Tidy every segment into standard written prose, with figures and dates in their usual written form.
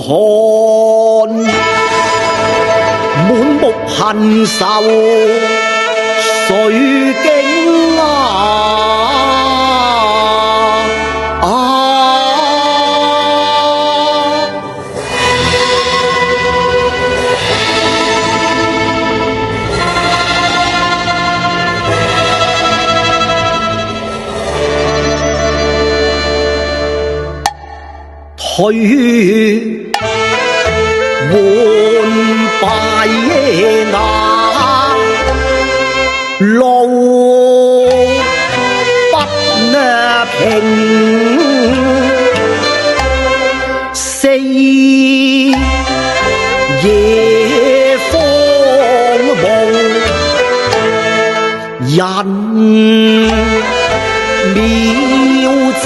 寒，滿目恨愁誰經退換敗那路不平，四野荒蕪人妙正。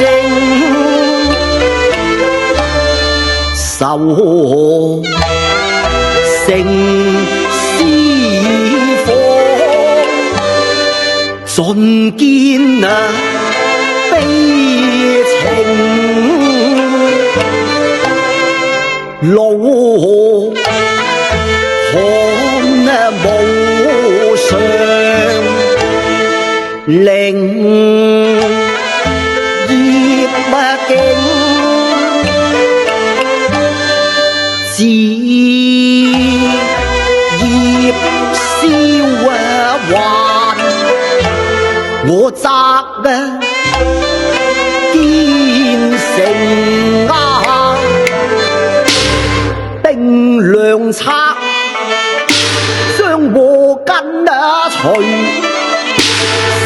愁成思火，盡見悲情。老看無常，靈業境。自業消還，我責堅城定良策，將禍根除，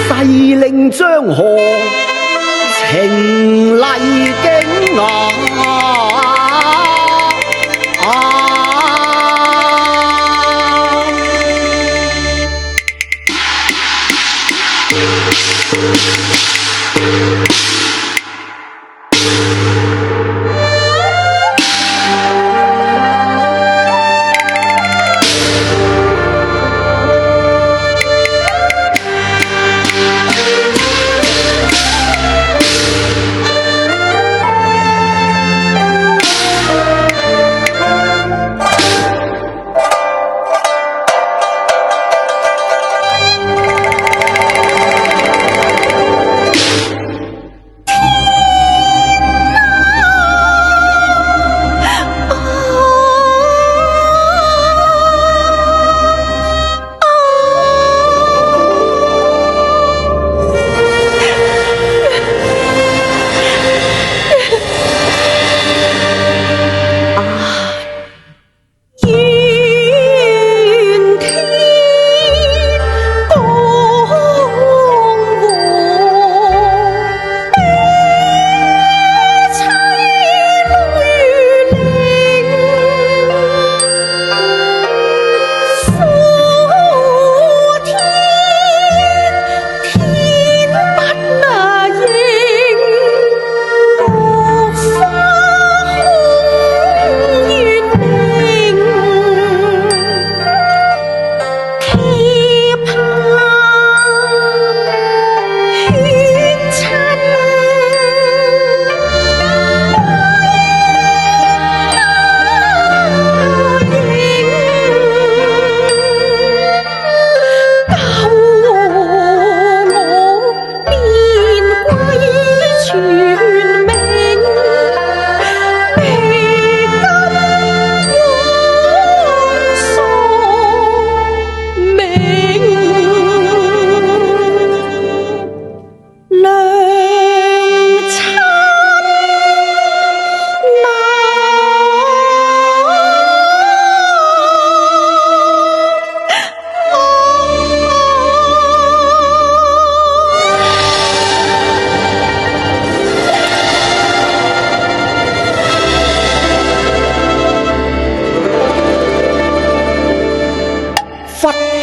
誓令張河情麗景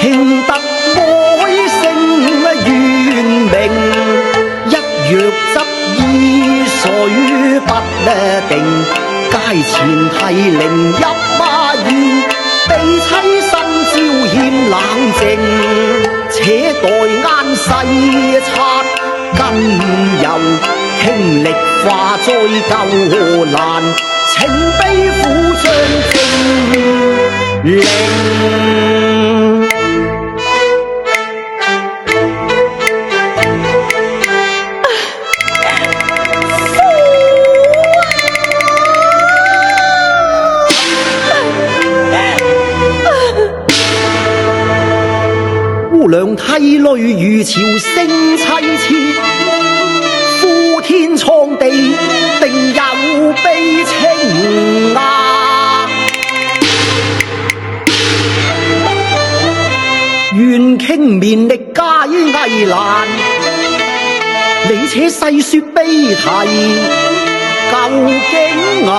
慶得愛勝圓明，一若執意水不定，街前提靈入馬院，被妻新招欠冷靜，且待晏世察，更由傾力化災救難。情悲苦將證令。姑娘涕淚如潮聲凄切，呼天蒼地定有悲情啊！願傾綿力解危難，你且細說悲啼究竟啊！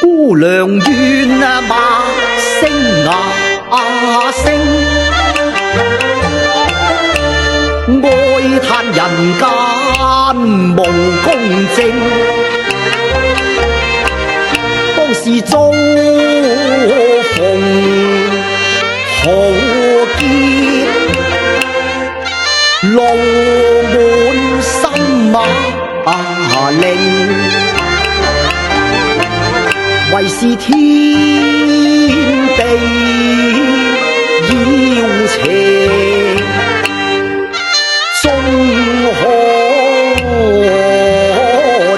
姑娘怨罵聲聲，哀嘆人間無公正，當時遭逢豪傑，怒滿心令。為是天地要邪，終可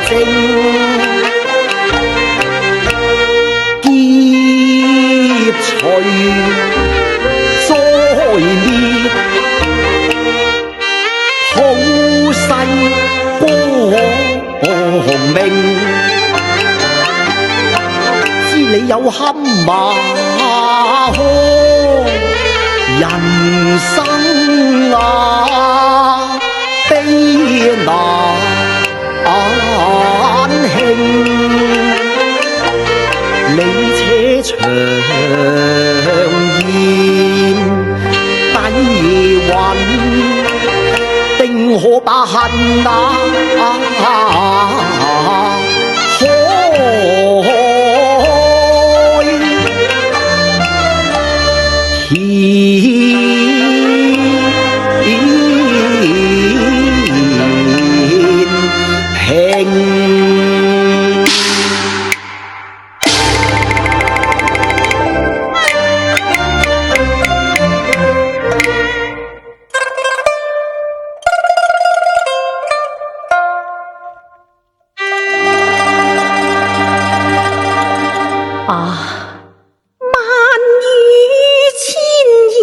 證，劫除災滅，普世光明。你有坎馬坷人生啊，悲難興，你且長言低韻，定可把恨萬語千言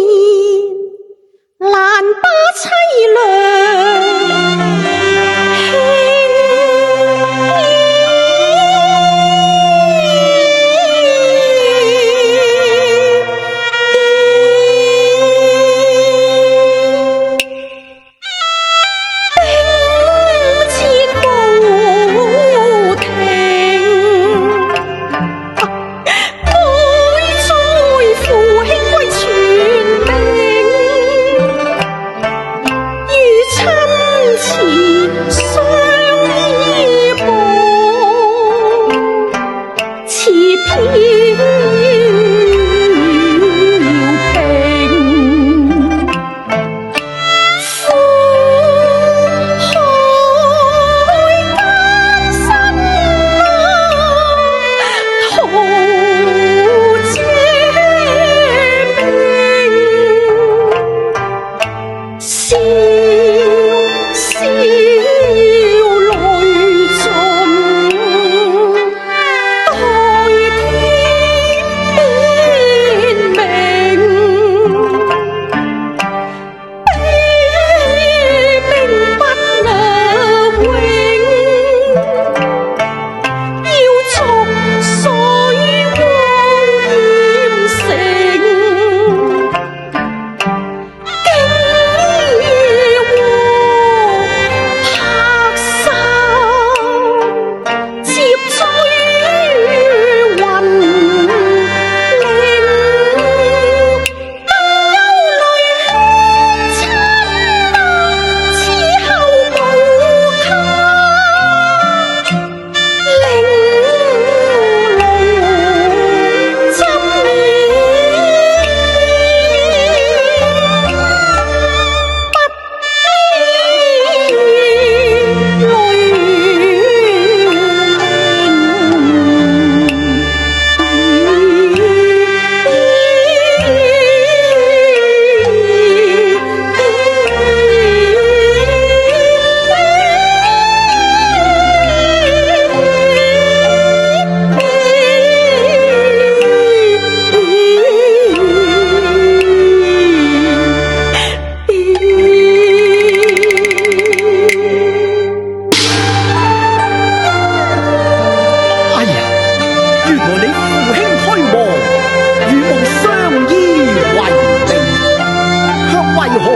何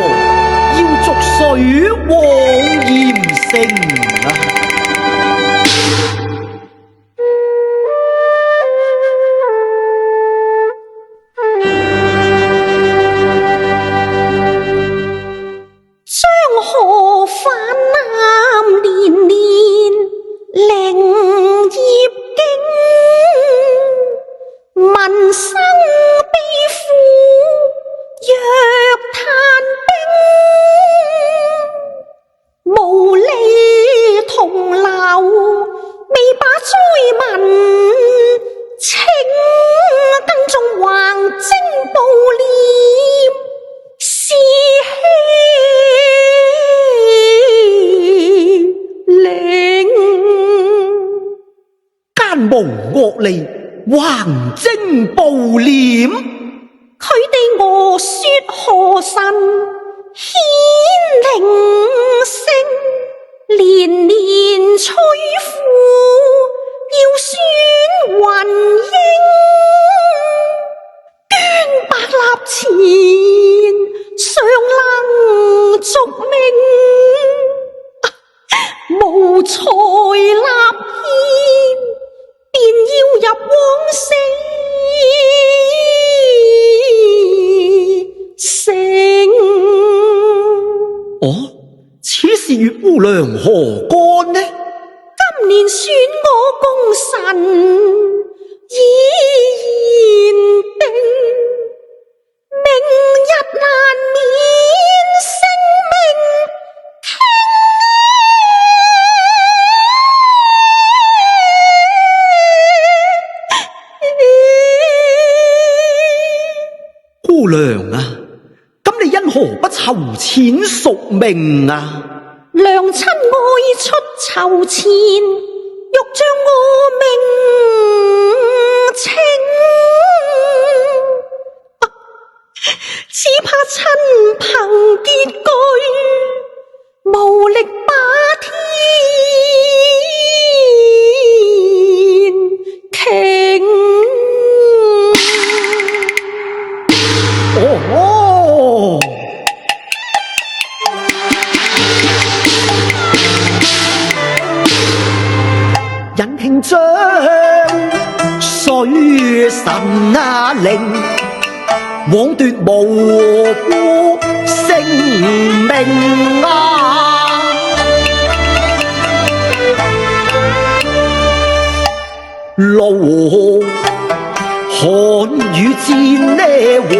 要逐水往鹽城啊？江河泛濫連連，靈業經，民生悲苦若炭冰，無理同流未把災民，青燈中橫徵暴斂，士氣凌，奸無惡利，橫徵暴斂。佢哋我說河神顯靈聲，連連催呼要選雲英，捐百立錢尚能續命，無才立憲便要入往死城。哦，此事與姑娘何干呢？今年選我功臣已然定，明日難免性命傾。姑娘啊，咁你因何不籌錢贖命啊？娘親愛出籌錢，欲將我命清，只怕親朋結據，無力把天傾。哦，引慶將水神啊令，枉奪無辜性命啊！怒汗與戰呢禍，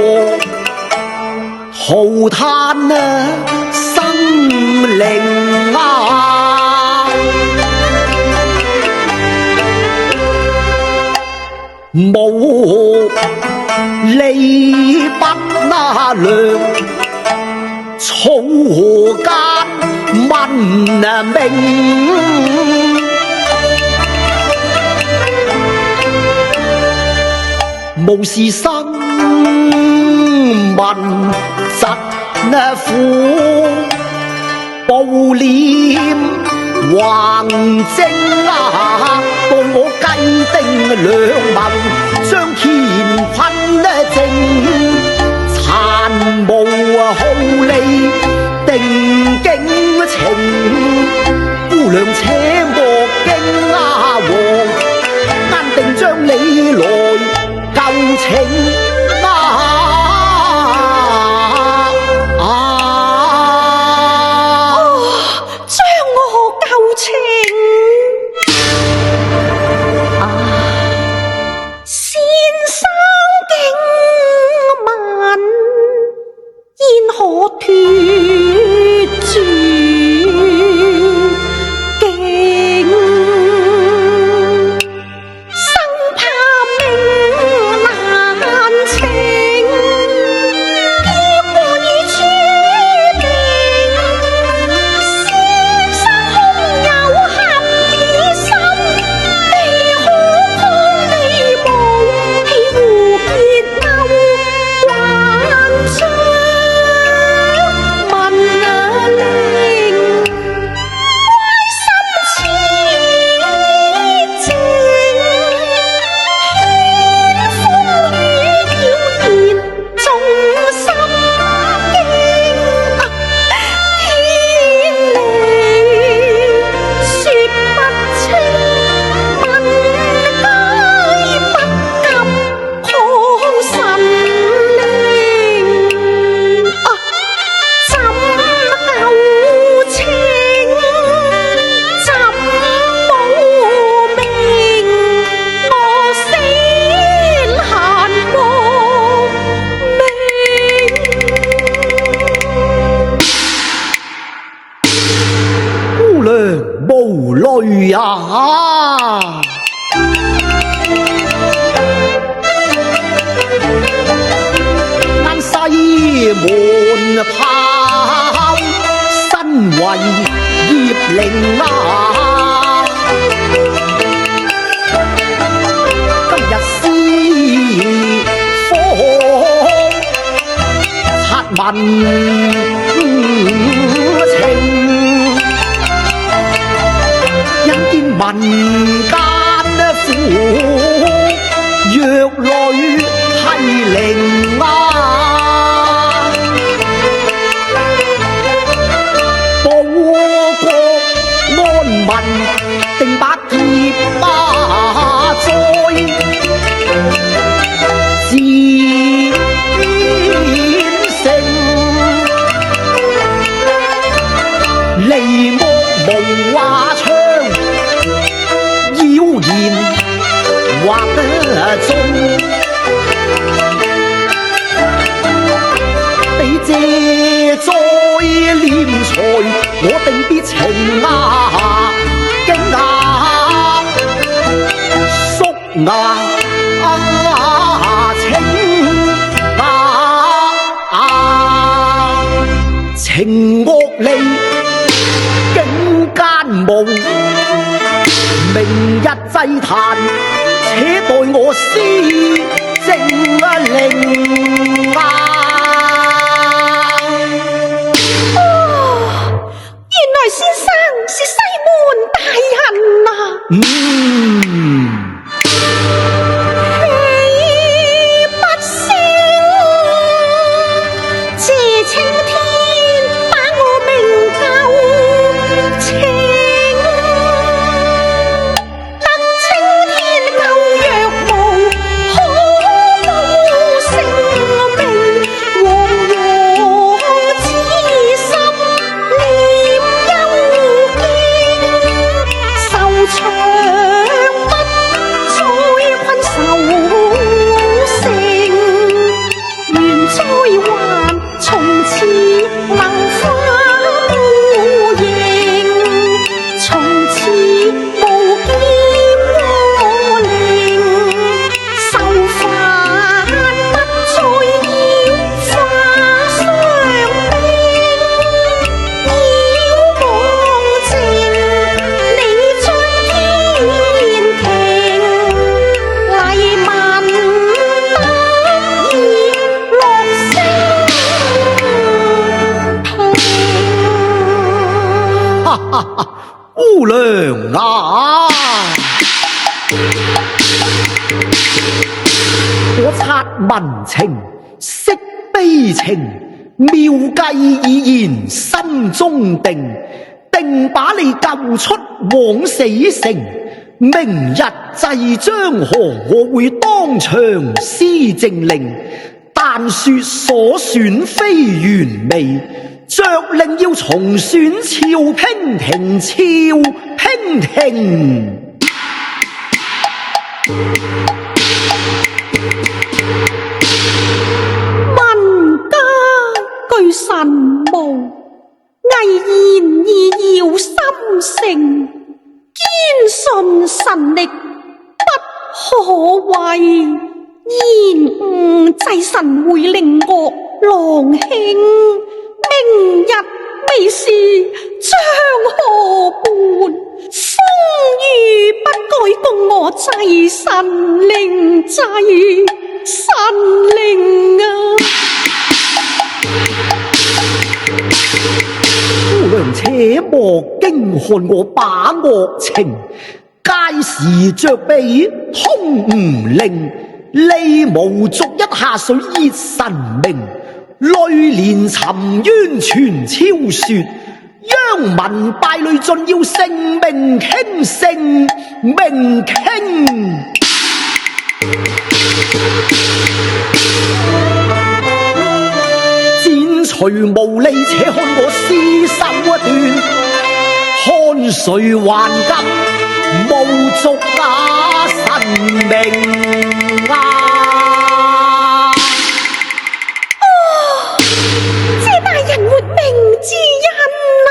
浩嘆啊生靈啊！無利不那量，草間問命。無事生民疾苦，暴斂橫徵啊！報我雞丁兩盟，將乾坤正，殘無好利定經情。姑娘且莫驚啊王，安定將你來舊情啊！將我舊情先生敬問，焉可脫絕境？生怕命難去啊！西門炮，身為葉靈啊！今日思科察民情，因見民間苦，弱女係靈啊！定把劫巴災，自成離目無話唱，謠言畫得中，比借災斂財，我定必情啊！牙情惡利境奸無，明日祭壇且待我施正令啊！原來先生是西門大人啊！姑娘啊，我察民情，識悲情，妙計已然心中定，定把你救出枉死城。明日祭將河，我會當場施政令，但說所選非完美，着令要重選俏娉婷，俏娉婷。民家據神務，毅然而要心誠，堅信神力不可畏，延誤祭神會令樂郎興。明日未是將何伴？風雨不改，共我祭神令，祭神令啊！姑娘且莫驚看我把惡情，屆時着備通吳令，利無續一下水熱神明，淚連沉冤傳超說，殃民敗類盡要性命傾，性命傾。剪除無利，且看我屍手斷，看誰還敢無續神明啊！活命之恩啊！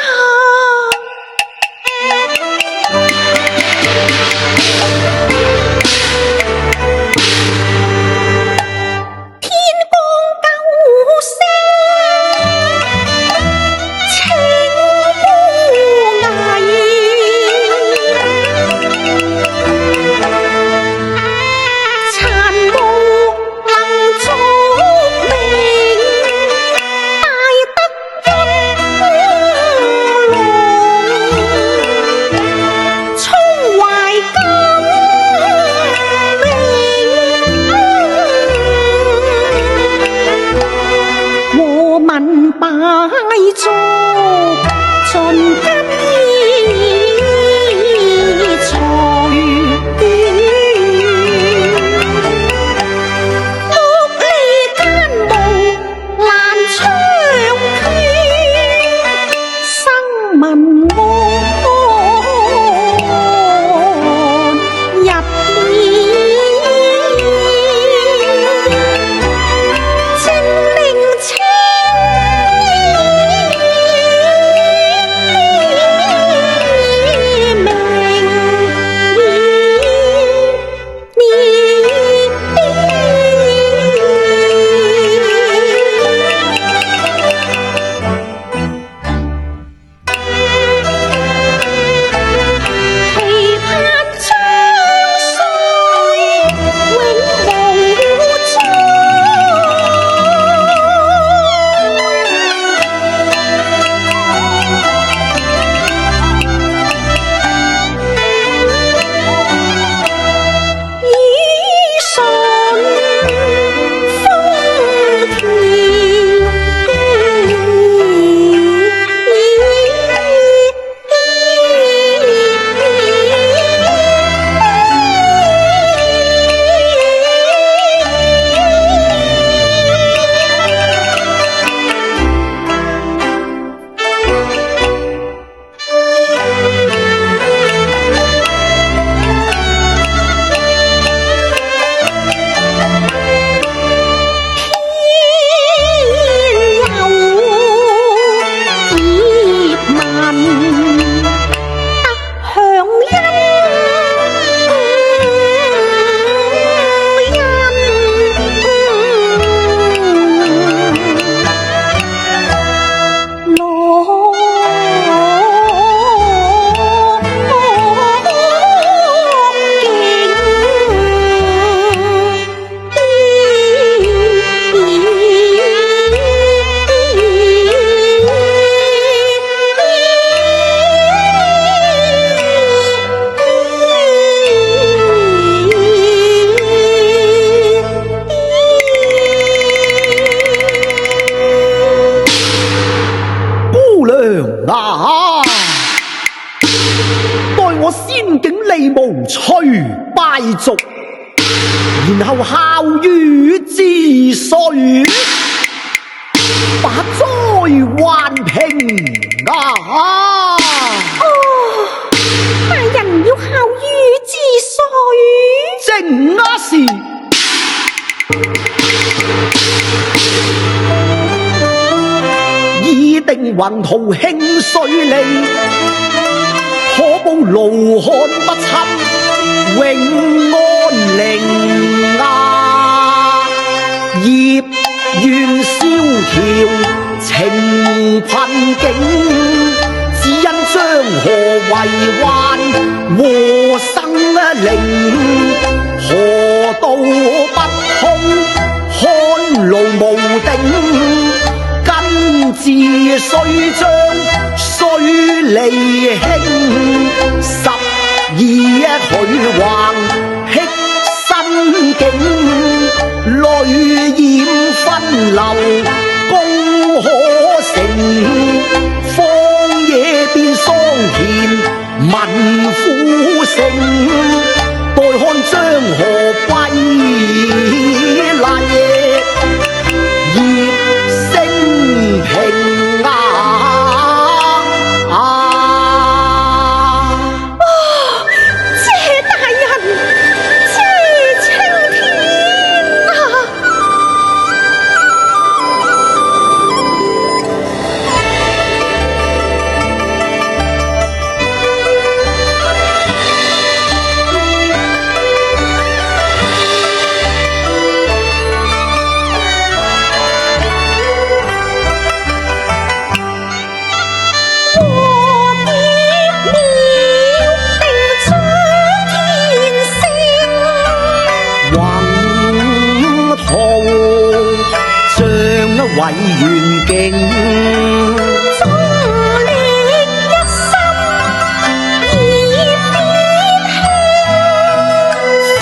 作盡今已除。去拜俗，然後孝於之歲，把災還平啊！大人要孝於之歲，正啊是。已定宏圖輕水利，可保盧漢不侵，永安寧啊！業願蕭條，情困境，只因張河為患，禍生靈，河道不通，漢路無定。自歲將須離興，12許橫辟新境，淚染分流功可成，荒野變桑田民富盛，待看張河歸麗。平謝大人，謝青天啊！為願景，忠烈一心以必興，苦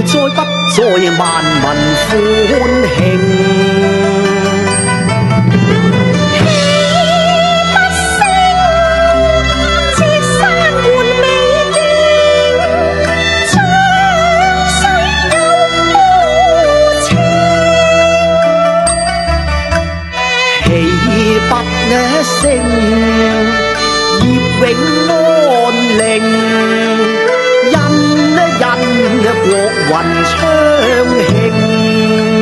哉不哉萬民歡慶。不勝，業永安寧，因國運昌慶。